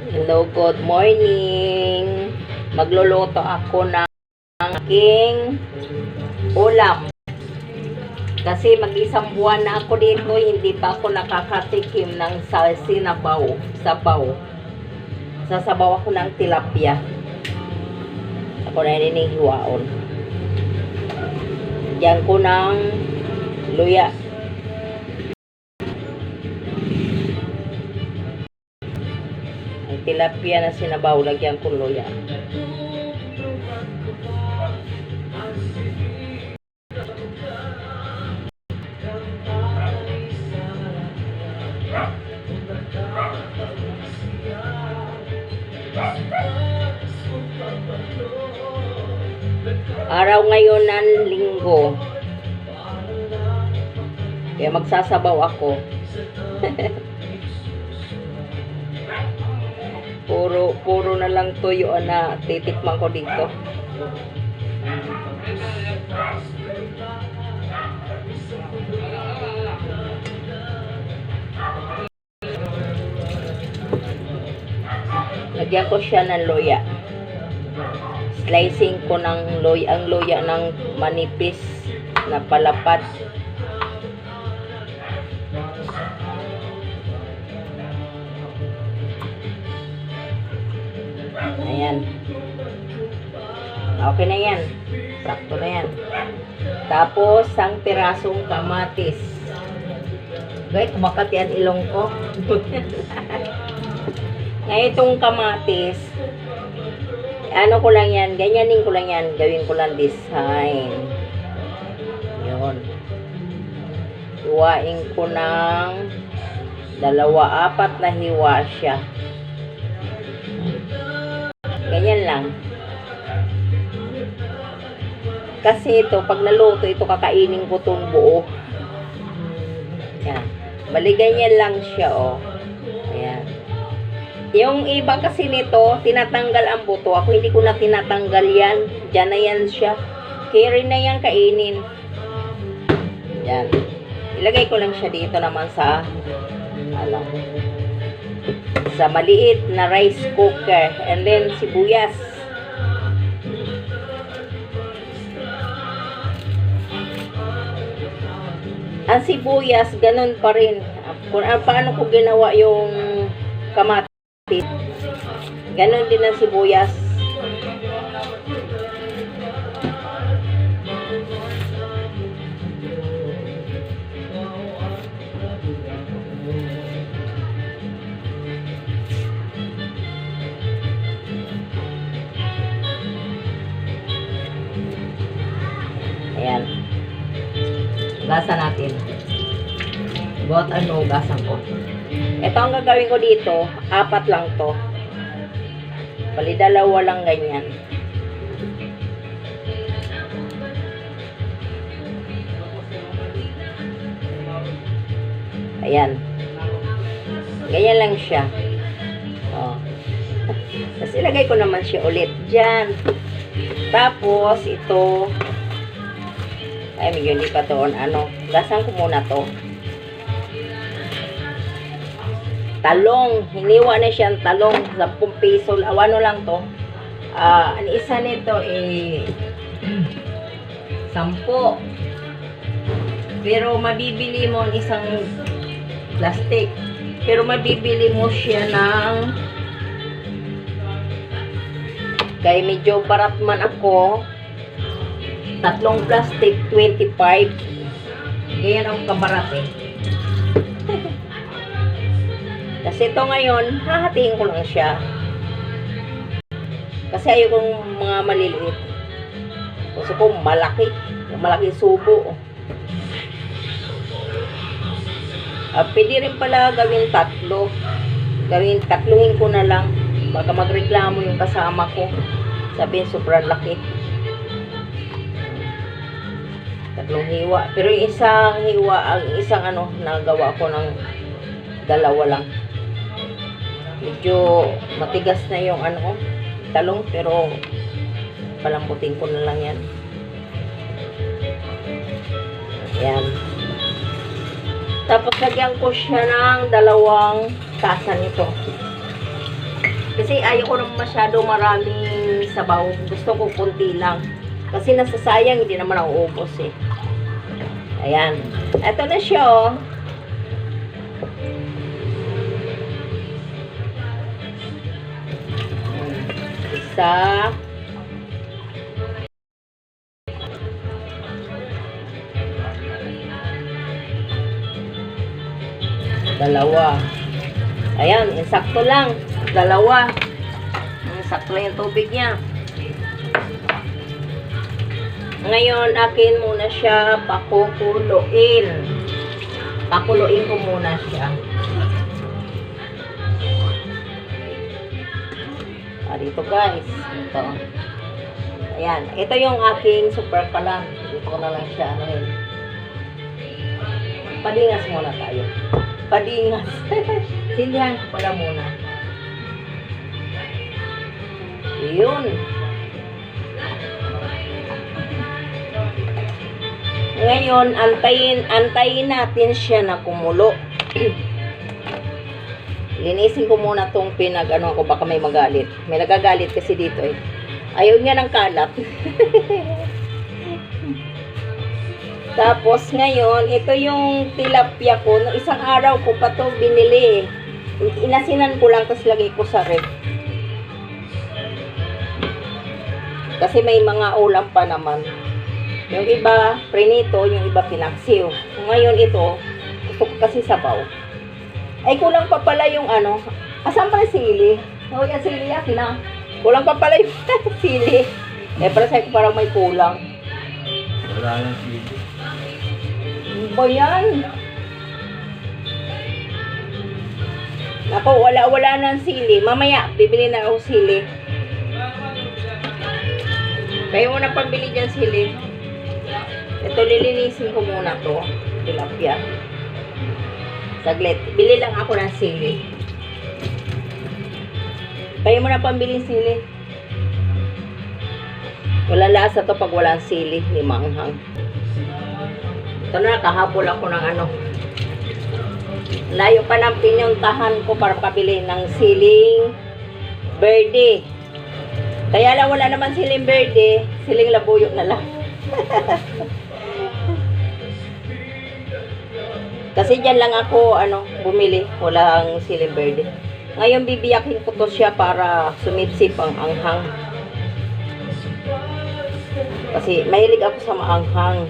Hello, good morning. Magluluto ako ng aking ulam. Kasi mag-isang buwan na ako dito, hindi pa ako nakakatikim ng sabaw. Sasabaw ako ng tilapia. Ako na hinihiwaon. Diyan ko ng luya. Ang tilapia na sinabaw, lagyan ko luya. Araw ngayon ng linggo. Kaya magsasabaw ako. puro na lang tuyo na titikman ko dito. Lagyan ko siya ng luya. Slicing ko ng luya, ang luya ng manipis na palapat. Ayan. Okay na yan. Sakto na yan. Tapos, ang pirasong kamatis. Guys, kumakat yan ilong ko. Ngayon itong kamatis, ano ko lang yan, ganyanin ko lang yan, gawin ko lang design. Yun. Hiwain ko ng 2, 4 na hiwa siya. Ganyan lang. Kasi ito, pag naluto, ito kakainin ko itong buo. Yan. Bali, ganyan lang siya, oh. Ayan. Yung iba kasi nito, tinatanggal ang buto. Ako hindi ko na tinatanggal yan. Diyan na yan siya. Carry na yan kainin. Yan. Ilagay ko lang siya dito naman sa sa maliit na rice cooker. And then sibuyas. Ang sibuyas, ganun pa rin. Kung paano ko ginawa yung kamatis. Ganon din ang sibuyas. Ayan. Gasa natin. Buhat ano, gasan ko. Ito ang gagawin ko dito, 4 lang to. Bali 2 lang ganyan. Ayan. Ganyan lang siya. Oh. Tapos ilagay ko naman siya ulit dyan. Tapos ito, ay medyo hindi pa to gasan ko muna to. Talong, hiniwa na siyang talong, 10 piso, ano lang to. Ang isa nito 10. Pero mabibili mo ang isang plastic. Pero mabibili mo siya ng kaya medyo barat man ako. 3 plastic, 25. Ganyan ang kabarat eh. Kasi ito ngayon, hahatiin ko lang siya. Kasi ayokong mga maliliit. Gusto ko malaki. Malaki subo. Pwede rin pala gawin 3. Gawin 3 ko na lang. Baka magreklamo yung kasama ko. Sabihin, sobrang laki. 3 hiwa. Pero yung isang hiwa, ang isang nagawa ko ng 2 lang. Medyo matigas na yung talong, pero palambutin ko na lang yan. Ayan. Tapos lagyan ko siya ng 2 tasa nito. Kasi ayoko naman masyado maraming sabaw. Gusto ko kunti lang. Kasi nasasayang, hindi naman nauubos eh. Ayan. Ito na siya oh. Isa. Dalawa. Ayan, insakto lang. Dalawa. Insakto lang yung tubig niya. Ngayon, akin muna siya pakukuluin. Pakuluin ko muna siya. Dito guys. Ito. Ayan. Ito yung aking super kalan. Dito ko na lang siya. Padingas muna tayo. Padingas. Sindihan ko pala muna. Yun. Ngayon, antayin natin siya na kumulo. Linisin ko muna tong pinag-ano ko, baka may magalit. May nagagalit kasi dito eh. Ayaw niya ng kalat. Tapos ngayon, ito yung tilapia ko. No, isang araw ko pa to binili. Inasinan ko lang, tapos lagay ko sa ref. Kasi may mga ulam pa naman. Yung iba, prinito, yung iba pinaksiw. Ngayon ito, gusto ko kasi sabaw. Ay, kulang pa pala yung ano. Asan pa yung sili? Oh, yung sili akin na. Kulang pa pala yung sili. Eh, para sa'yo parang may kulang. Wala lang sili. Ano ba yan? Ako, wala ng sili. Mamaya, bibili na ako sili. Kayo muna pambili dyan sili. Ito, lilinisin ko muna to. Tilapia. Saglit. Bili lang ako ng sili. Kayo muna pambili sili. Wala lasa to pag walang sili. Ni manghang. Ito na, kahapon ako ng ano. Layo pa ng pinuntahan ko para kabili ng siling verde. Kaya lang wala naman siling verde. Siling labuyo na lang. Kasi dyan lang ako bumili, walang siling verde. Ngayon bibiyakin ko to siya para sumipsip ang anghang. Kasi mahilig ako sa maanghang.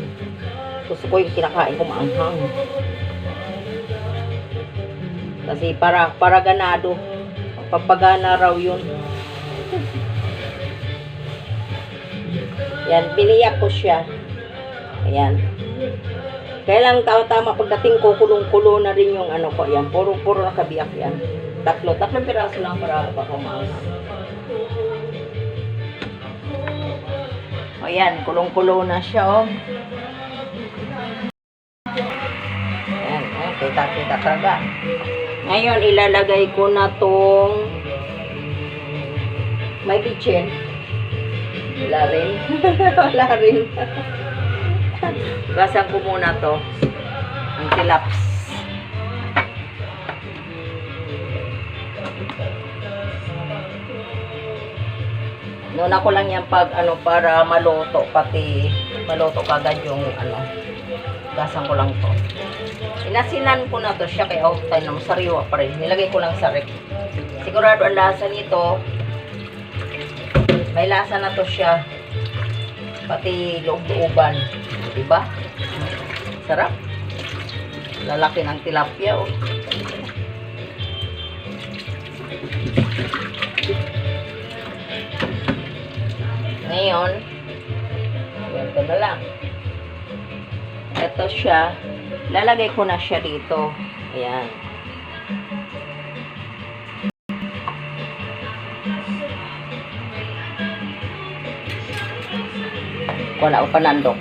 Gusto ko yung kinakain ko maanghang. Kasi para ganado. Papagana raw yun. Yan, biniyak ko siya. Ayan. Kaya lang tama pagdating ko, kulong-kulo na rin yung ano ko. Yan, puro nakabiyak yan. Tatlong piraso lang para baka maanghang. Ayan, kulong-kulo na siya, oh. Ayan, kita talaga. Ngayon, ilalagay ko na tong may kitchen. Wala rin. Wala rin. Gasan ko muna to. Ang tilaps. Nuna ko lang yan pag para maluto, pati maluto kagad yung gasan ko lang to. Inasinan ko na to siya kaya tayo naman sariwa pa rin. Nilagay ko lang sa rek. Sigurado ang lasa nito. May lasa na to siya. Pati loob-looban. Diba? Sarap. Lalaki ng tilapia, oh. Ngayon, ito na lang. Ito siya. Lalagay ko na siya dito. Ayan. Wala ko panandok.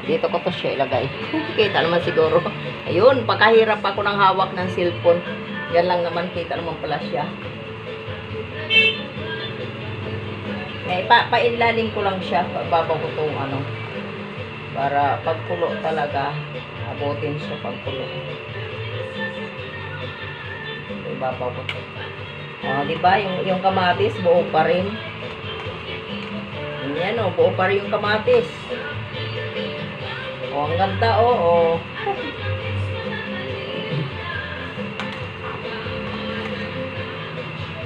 Dito ko to siya ilagay. Kita naman siguro. Ayun, pagkahirap ako ng hawak ng cellphone. Yan lang naman, kita naman pala siya. May pailalim ko lang siya. Pababaw ko itong Para pagkulo talaga, abutin siya pagkulo. Ibabaw ko ito. Di ba? Yung kamatis, buo pa rin. Yan buo pa rin yung kamatis. Ang ganda,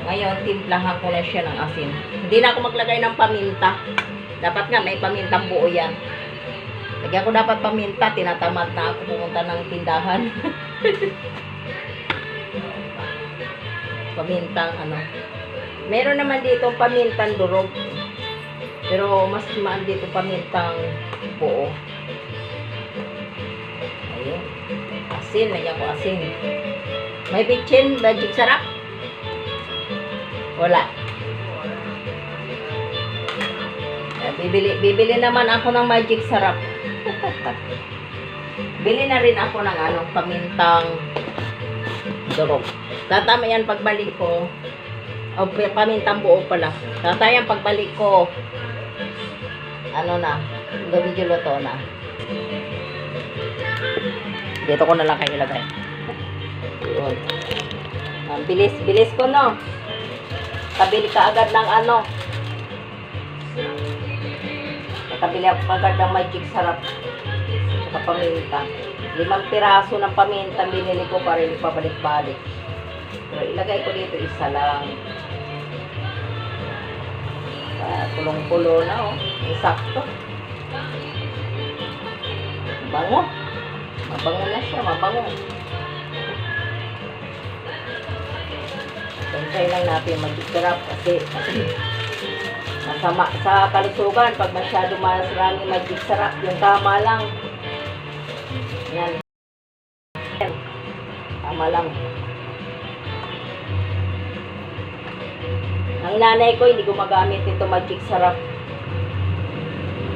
Ngayon, timplahan ko na siya ng asin. Hindi na ako maglagay ng paminta. Dapat nga, may pamintang buo yan. Lagyan ko dapat paminta. Tinatamad na ako pumunta ng tindahan. Pamintang Meron naman dito pamintang durog. Pero mas maan dito pamintang buo. Ayun. Asin. Lagyan ko asin. May bitchin, magic sarap. Wala. Bibili naman ako ng magic sarap. Bili na rin ako ng pamintang durog. Tatama yan pagbalik ko. Pamintang buo pala. Tatayang pagbalik ko. Medyo luto na. Dito ko na lang kayo ilagay. Yun. Bilis ko, no? Kabili ka agad ng Nakabili ako agad ng magic sarap. Saka paminta. 5 piraso ng paminta binili ko para rin pabalik-balik. Pero ilagay ko dito isa lang. Kulong-kulo na, Sakto. Mabango. Mabango na siya, mabango. Tantay lang natin mag-sarap kasi masama sa kalusugan pag masyado marami magic sarap. Yung tama lang. Yan. Tama lang. Ang nanay ko hindi gumagamit ito magic sarap.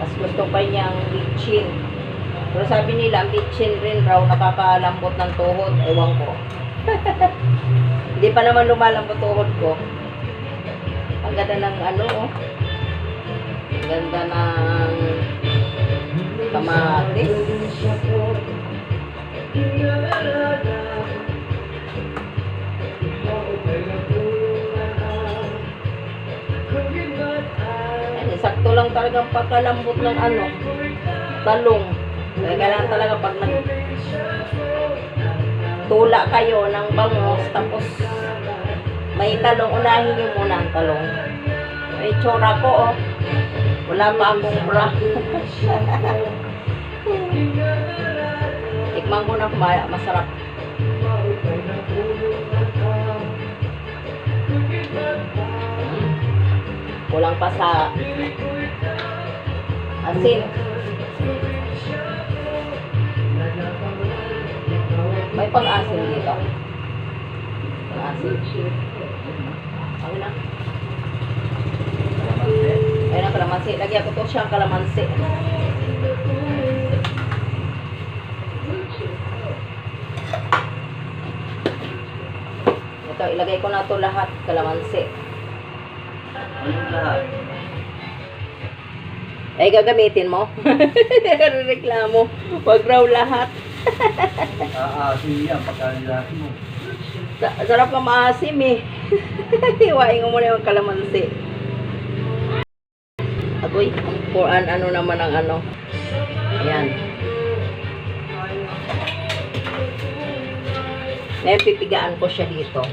Mas gusto pa niyang bitchin. Pero sabi nila, ang bitchin rin raw nakakalambot ng tuhod. Ewan ko. Hindi pa naman lumalambot tuhod ko. Ang ganda ng Ang ganda ng kamatis. Sakto lang talaga pagkalambot ng talong. Kaya kailangan talaga pag tula kayo ng bangos, tapos may talong, unahin nyo muna ang talong. May tsura ko, wala pa akong bra. Tikman ko na masarap. Kulang pa sa asin. May pang-asin dito. Pang-asin. Ano na? Ayun na, kalamansi. Lagyan ko to siyang kalamansi. Ito, ilagay ko na to lahat, kalamansi. Anong lahat? Ay, gagamitin mo? Reklamo. Wag raw lahat. Aasin yan pagkalilasin mo. Sarap ka maasim Hiwain mo muna yung kalamansi. Agoy, ano naman ang Ayan. Ngayon, pipigaan ko siya dito.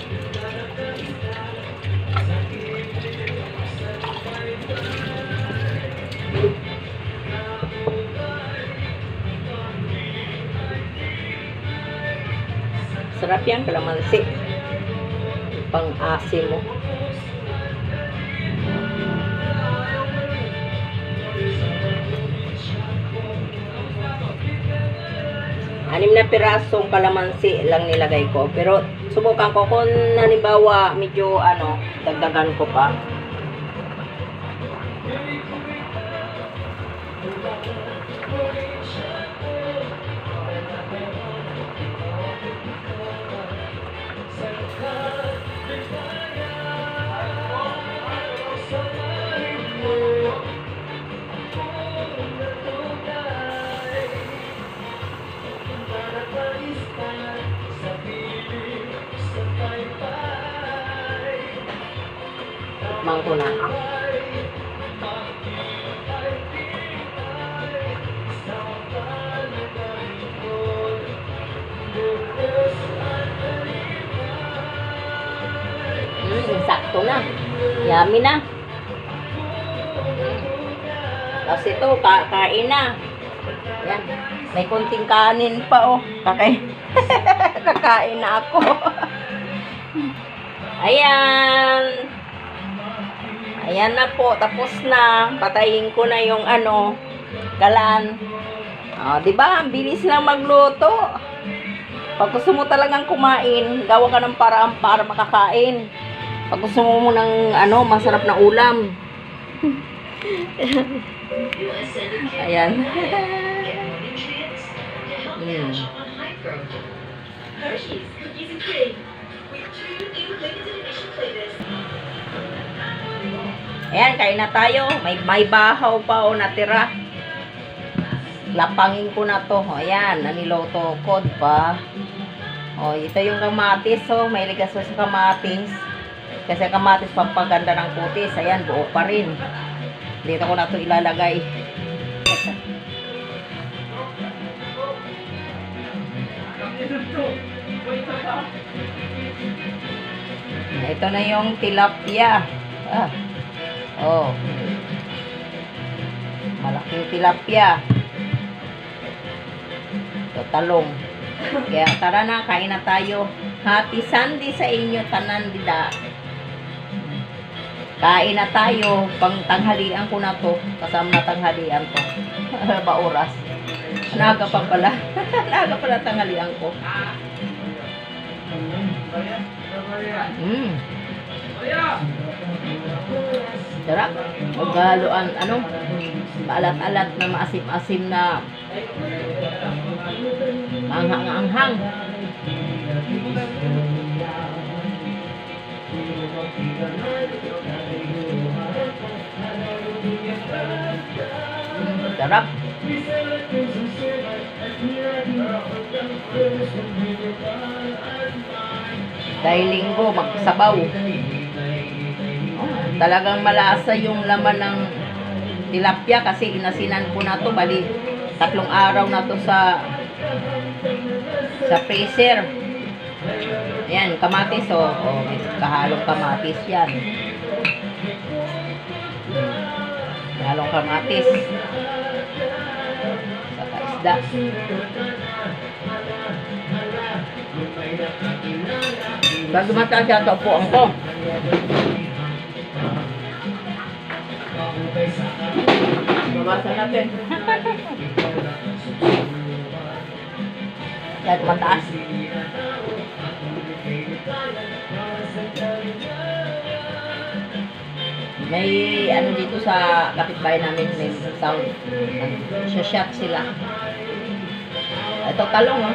Sarap yan, kalamansi. Pang-asim mo. Anim na pirasong kalamansi lang nilagay ko. Pero subukan ko kung halimbawa medyo dagdagan ko pa. Tikman ko na. Sakto na. Yummy na. Tapos ito, kain na. Yan. May konting kanin pa, oh. Kakain na ako. Ayan. Ayan na po. Tapos na. Patayin ko na yung galan. Di ba? Ang bilis lang magluto. Pag gusto mo talagang kumain, gawa ka ng paraan para makakain. Pag gusto mo ng masarap na ulam. Ayan. Ayan, kain na tayo. May bahaw pa natira. Lapangin ko na to. Ayan, naniloto ko, diba? Ito yung kamatis, may ligas sa kamatis. Kasi kamatis pampaganda ng kutis. Ayan, buo pa rin. Dito ko na to ilalagay. Ito na yung tilapia. Malaking tilapia. Ito, talong. Kaya tara na, kain na tayo. Happy Sunday sa inyo, tanan dida. Kain na tayo. Pang tanghalian ko na to. Kasama na tanghalian to. Ba oras? Naga pa pala. Naga pala tanghalian ko. Sarap. Maghaluan, maalat-alat na maasim-asim na maanghang-anghang. Sarap. Dahil linggo, magsabaw. Talagang malasa yung laman ng tilapia kasi inasinan ko na to. Bali, 3 araw na to sa freezer. Ayan, kamatis, may kahalong kamatis yan. Kahalong kamatis. Saka isda. Bago matasya ito po ko. Babasan natin. Kahit mataas. May dito sa kapitbahay namin, may sound. Shot sila. Ito talong,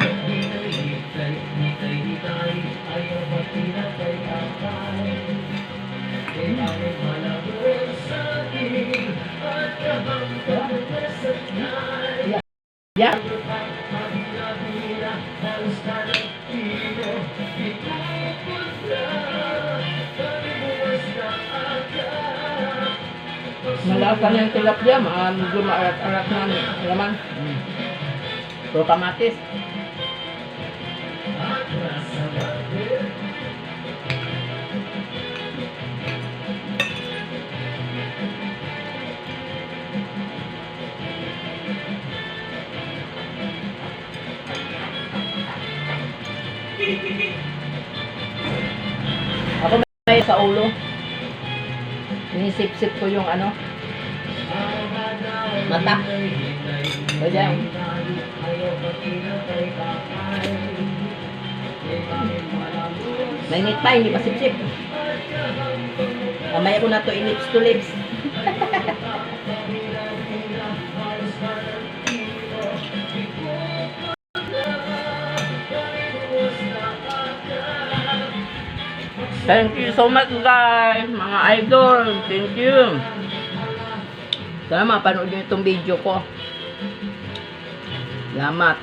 Yeah. Malasa ng tilapia, medyo maalat-alat na laman. So, kamatis. Ako may sa ulo. Sinisip-sip ko yung mata. Kaya mainit pa, hindi pa sip-sip. Mamaya ko na to i-lips to lips. Thank you so much guys, mga idol. Thank you. Sana mapanood nyo itong video ko. Salamat.